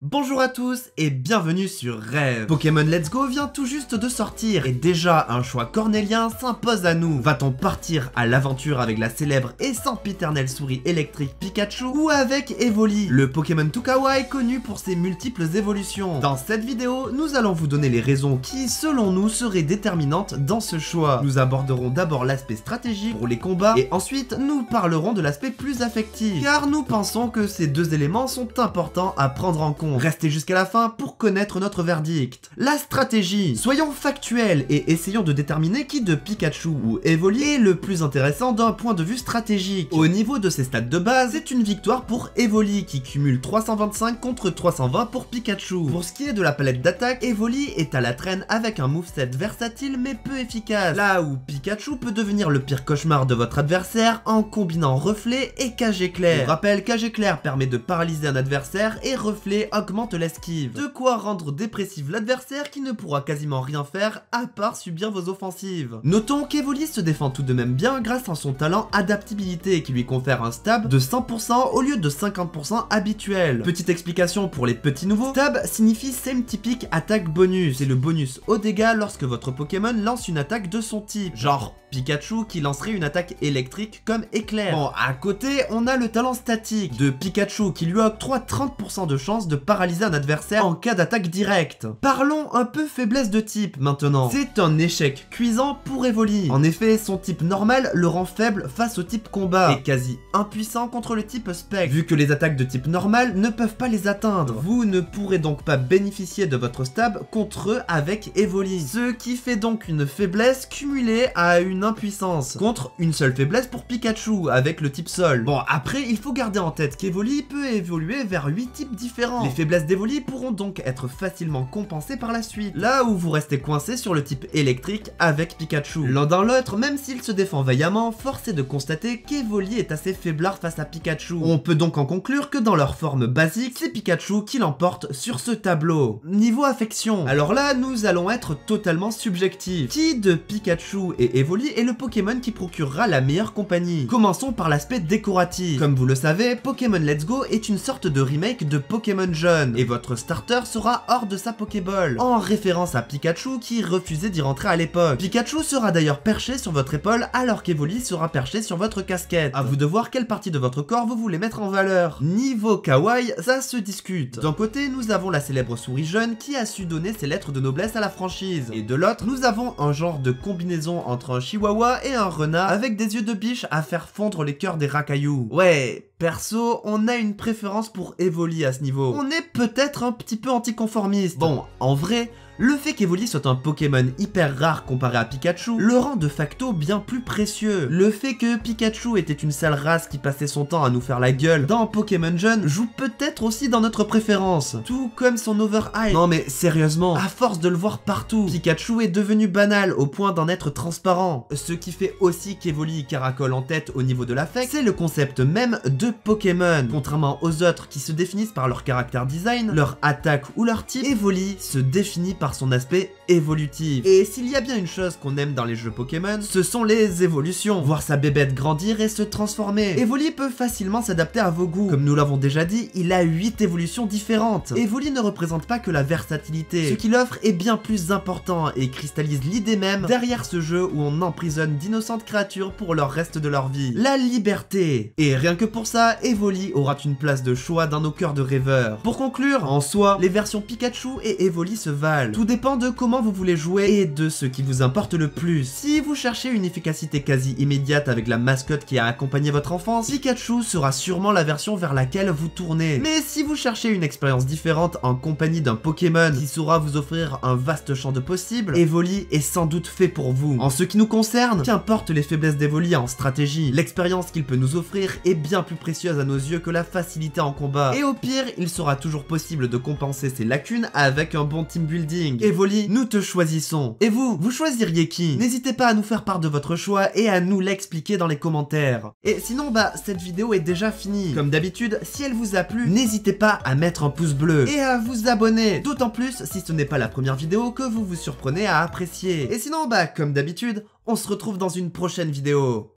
Bonjour à tous et bienvenue sur Rêve. Pokémon Let's Go vient tout juste de sortir et déjà un choix cornélien s'impose à nous. Va-t-on partir à l'aventure avec la célèbre et sempiternelle souris électrique Pikachu ou avec Evoli, le Pokémon tout kawaii connu pour ses multiples évolutions? Dans cette vidéo, nous allons vous donner les raisons qui, selon nous, seraient déterminantes dans ce choix. Nous aborderons d'abord l'aspect stratégique pour les combats et ensuite nous parlerons de l'aspect plus affectif, car nous pensons que ces deux éléments sont importants à prendre en compte. Restez jusqu'à la fin pour connaître notre verdict. La stratégie. Soyons factuels et essayons de déterminer qui de Pikachu ou Evoli est le plus intéressant d'un point de vue stratégique. Au niveau de ses stats de base, c'est une victoire pour Evoli qui cumule 325 contre 320 pour Pikachu. Pour ce qui est de la palette d'attaque, Evoli est à la traîne avec un moveset versatile mais peu efficace, là où Pikachu peut devenir le pire cauchemar de votre adversaire en combinant reflet et cage éclair. Pour rappel, cage éclair permet de paralyser un adversaire et reflet augmente l'esquive. De quoi rendre dépressif l'adversaire qui ne pourra quasiment rien faire à part subir vos offensives. Notons qu'Evoli se défend tout de même bien grâce à son talent adaptabilité qui lui confère un stab de 100% au lieu de 50% habituel. Petite explication pour les petits nouveaux, stab signifie same typique attaque bonus. C'est le bonus au dégâts lorsque votre Pokémon lance une attaque de son type. Genre Pikachu qui lancerait une attaque électrique comme éclair. Bon, à côté, on a le talent statique de Pikachu qui lui octroie 30% de chance de paralyser un adversaire en cas d'attaque directe. Parlons un peu faiblesse de type maintenant. C'est un échec cuisant pour Evoli. En effet, son type normal le rend faible face au type combat et quasi impuissant contre le type spectre. Vu que les attaques de type normal ne peuvent pas les atteindre, vous ne pourrez donc pas bénéficier de votre stab contre eux avec Evoli. Ce qui fait donc une faiblesse cumulée à une impuissance, contre une seule faiblesse pour Pikachu avec le type sol. Bon, après, il faut garder en tête qu'Evoli peut évoluer vers 8 types différents. Les faiblesses d'Evoli pourront donc être facilement compensées par la suite, là où vous restez coincé sur le type électrique avec Pikachu. L'un dans l'autre, même s'il se défend vaillamment, force est de constater qu'Evoli est assez faiblard face à Pikachu. On peut donc en conclure que dans leur forme basique, c'est Pikachu qui l'emporte sur ce tableau. Niveau affection, alors là, nous allons être totalement subjectifs. Qui de Pikachu et Evoli est le Pokémon qui procurera la meilleure compagnie? Commençons par l'aspect décoratif. Comme vous le savez, Pokémon Let's Go est une sorte de remake de Pokémon Jaune, et votre starter sera hors de sa Pokéball, en référence à Pikachu qui refusait d'y rentrer à l'époque. Pikachu sera d'ailleurs perché sur votre épaule alors qu'Evoli sera perché sur votre casquette. À vous de voir quelle partie de votre corps vous voulez mettre en valeur. Niveau kawaii, ça se discute. D'un côté, nous avons la célèbre souris jaune qui a su donner ses lettres de noblesse à la franchise, et de l'autre, nous avons un genre de combinaison entre un chihuahua et un renard avec des yeux de biche à faire fondre les cœurs des racailloux. Ouais, perso, on a une préférence pour Evoli à ce niveau. On est peut-être un petit peu anticonformiste. Bon, en vrai, le fait qu'Evoli soit un Pokémon hyper rare comparé à Pikachu le rend de facto bien plus précieux. Le fait que Pikachu était une sale race qui passait son temps à nous faire la gueule dans Pokémon Jaune joue peut-être aussi dans notre préférence, tout comme son overhype. Non mais sérieusement, à force de le voir partout, Pikachu est devenu banal au point d'en être transparent. Ce qui fait aussi qu'Evoli caracole en tête au niveau de l'affect, c'est le concept même de Pokémon. Contrairement aux autres qui se définissent par leur caractère design, leur attaque ou leur type, Evoli se définit par son aspect évolutif. Et s'il y a bien une chose qu'on aime dans les jeux Pokémon, ce sont les évolutions. Voir sa bébête grandir et se transformer. Evoli peut facilement s'adapter à vos goûts. Comme nous l'avons déjà dit, il a 8 évolutions différentes. Evoli ne représente pas que la versatilité. Ce qu'il offre est bien plus important et cristallise l'idée même derrière ce jeu où on emprisonne d'innocentes créatures pour le reste de leur vie. La liberté. Et rien que pour ça, Evoli aura une place de choix dans nos cœurs de rêveurs. Pour conclure, en soi, les versions Pikachu et Evoli se valent. Tout dépend de comment vous voulez jouer et de ce qui vous importe le plus. Si vous cherchez une efficacité quasi immédiate avec la mascotte qui a accompagné votre enfance, Pikachu sera sûrement la version vers laquelle vous tournez. Mais si vous cherchez une expérience différente en compagnie d'un Pokémon qui saura vous offrir un vaste champ de possibles, Evoli est sans doute fait pour vous. En ce qui nous concerne, qu'importe les faiblesses d'Evoli en stratégie, l'expérience qu'il peut nous offrir est bien plus précieuse à nos yeux que la facilité en combat. Et au pire, il sera toujours possible de compenser ses lacunes avec un bon team building. Evoli, nous te choisissons. Et vous, vous choisiriez qui? N'hésitez pas à nous faire part de votre choix et à nous l'expliquer dans les commentaires. Et sinon, cette vidéo est déjà finie. Comme d'habitude, si elle vous a plu, n'hésitez pas à mettre un pouce bleu et à vous abonner. D'autant plus si ce n'est pas la première vidéo que vous vous surprenez à apprécier. Et sinon, comme d'habitude, on se retrouve dans une prochaine vidéo.